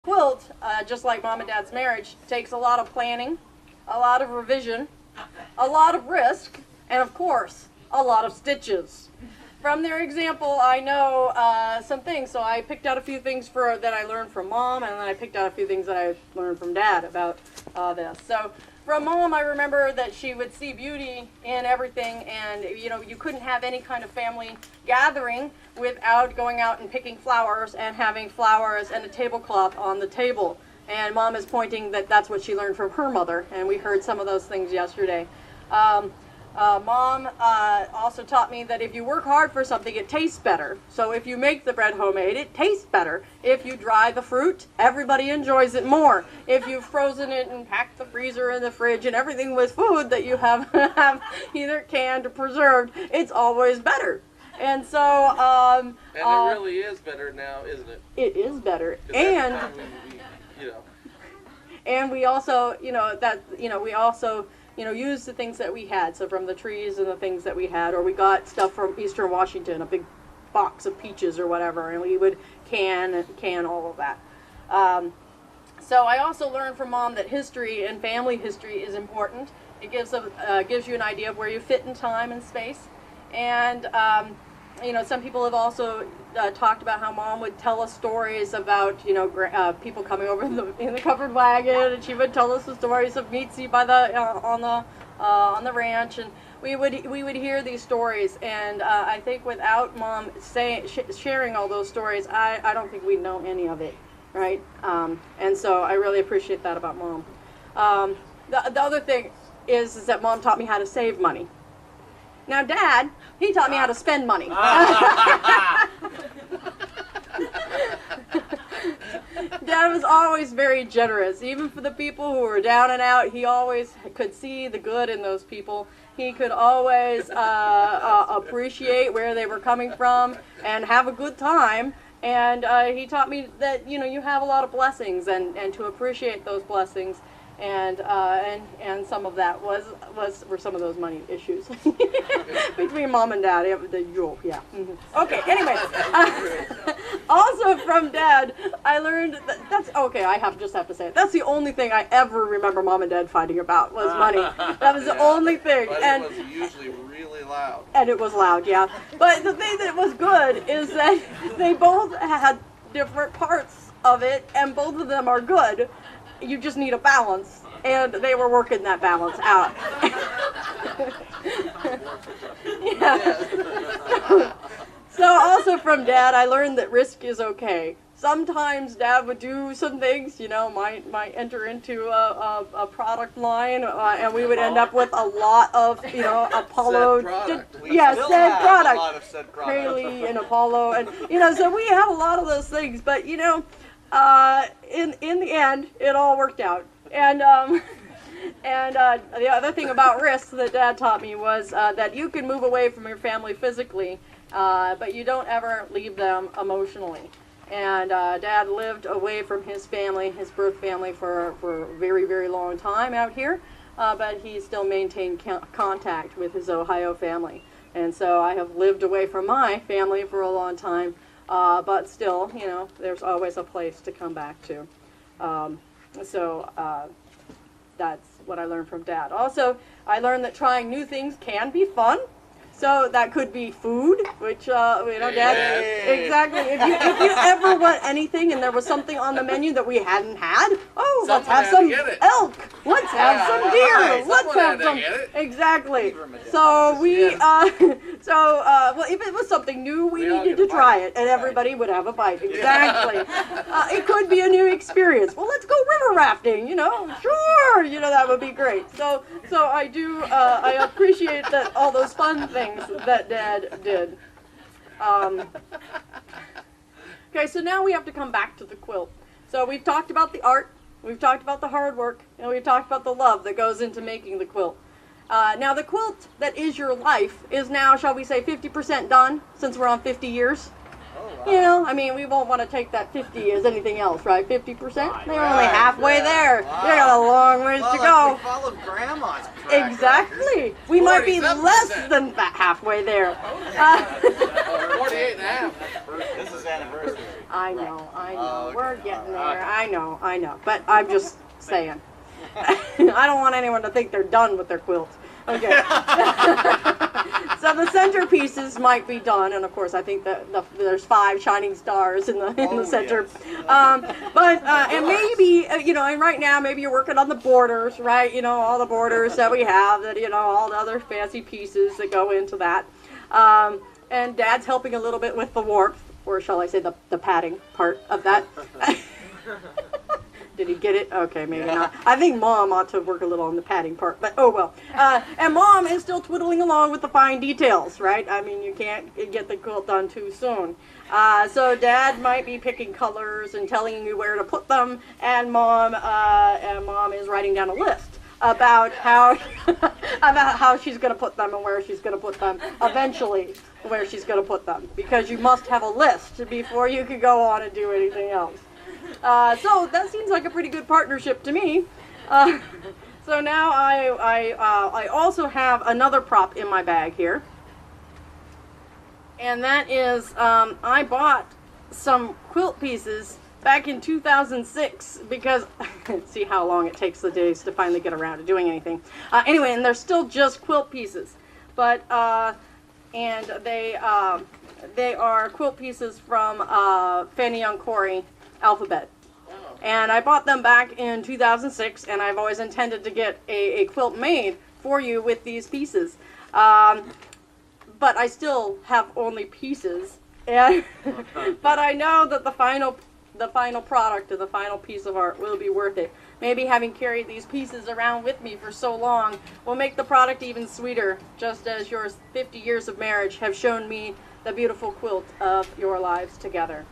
Quilt, just like Mom and Dad's marriage, takes a lot of planning, a lot of revision, a lot of risk, and of course, a lot of stitches. From their example, I know some things. So I picked out a few things that I learned from Mom, and then I picked out a few things that I learned from Dad about this. So from Mom, I remember that she would see beauty in everything, and you couldn't have any kind of family gathering without going out and picking flowers and having flowers and a tablecloth on the table. And Mom is pointing that that's what she learned from her mother, and we heard some of those things yesterday. Mom also taught me that if you work hard for something, it tastes better. So if you make the bread homemade, it tastes better. If you dry the fruit, everybody enjoys it more. If you've frozen it and packed the freezer and the fridge and everything with food that you have either canned or preserved, it's always better. And so, and it really is better now, isn't it? It is better, and and we also, we also use the things that we had. So from the trees and the things that we had, or we got stuff from Eastern Washington, a big box of peaches or whatever, and we would can all of that. So I also learned from Mom that history and family history is important. It gives you an idea of where you fit in time and space. And some people have also talked about how Mom would tell us stories about people coming over in the covered wagon, and she would tell us the stories of Meatsy by the on the ranch, and we would hear these stories. And I think without Mom sharing all those stories, I don't think we'd know any of it, right? And so I really appreciate that about Mom. The other thing is that Mom taught me how to save money. Now, Dad, he taught me how to spend money. Dad was always very generous, even for the people who were down and out. He always could see the good in those people. He could always appreciate where they were coming from and have a good time. And he taught me that you have a lot of blessings, and to appreciate those blessings. And some of that were some of those money issues between Mom and Dad. Yeah. Okay. Anyway, also from Dad, I learned that's okay. I have to say it. That's the only thing I ever remember Mom and Dad fighting about was money. That was the only thing. But and it was usually really loud. And it was loud, yeah. But the thing that was good is that they both had different parts of it, and both of them are good. You just need a balance, and they were working that balance out. Yeah. So also from Dad, I learned that risk is okay. Sometimes Dad would do some things, might enter into a product line, and we would end up with a lot of, Apollo. Said product. A lot of said product. Haley and Apollo, and so we have a lot of those things, but in the end, it all worked out. And the other thing about risk that Dad taught me was that you can move away from your family physically, but you don't ever leave them emotionally. And Dad lived away from his family, his birth family, for a very, very long time out here, but he still maintained contact with his Ohio family. And so I have lived away from my family for a long time. But still, there's always a place to come back to. So that's what I learned from Dad. Also, I learned that trying new things can be fun. So that could be food, which, Dad, exactly. If you ever want anything and there was something on the menu that we hadn't had, let's have some elk. Let's have some deer. Let's have some. Exactly. So if it was something new, we needed to try it, and everybody would have a bite. Exactly. It could be a new experience. Well, let's go river rafting. Sure. That would be great. So I appreciate that all those fun things that Dad did. Okay, so now we have to come back to the quilt. So we've talked about the art, we've talked about the hard work, and we've talked about the love that goes into making the quilt. Now the quilt that is your life is now, shall we say, 50% done, since we're on 50 years. Oh, wow. We won't want to take that 50 as anything else, right? 50%? They're only halfway there. Wow. They got a long ways to go. We followed Grandma's track. Exactly. We might be less than halfway there. 48 and a half. This is anniversary. I know. Oh, okay. We're getting there. Okay. I know. But I'm just saying. I don't want anyone to think they're done with their quilts. Okay. So the centerpieces might be done, and of course I think that there's 5 shining stars in the center. Yes. And maybe and right now maybe you're working on the borders, right? All the borders that we have, that all the other fancy pieces that go into that. And Dad's helping a little bit with the warmth, or shall I say the padding part of that. Did he get it? Okay, maybe not. I think Mom ought to work a little on the padding part, but oh well. And Mom is still twiddling along with the fine details, right? I mean, you can't get the quilt done too soon. So Dad might be picking colors and telling you where to put them, and Mom is writing down a list about how she's going to put them and where she's going to put them eventually, where she's going to put them, because you must have a list before you can go on and do anything else. So that seems like a pretty good partnership to me. So now I also have another prop in my bag here, and that is I bought some quilt pieces back in 2006 because see how long it takes the days to finally get around to doing anything. Anyway, and they're still just quilt pieces, but and they are quilt pieces from Fanny Young Corey Alphabet. And I bought them back in 2006, and I've always intended to get a quilt made for you with these pieces. But I still have only pieces, and but I know that the final product or the final piece of art will be worth it. Maybe having carried these pieces around with me for so long will make the product even sweeter, just as your 50 years of marriage have shown me the beautiful quilt of your lives together.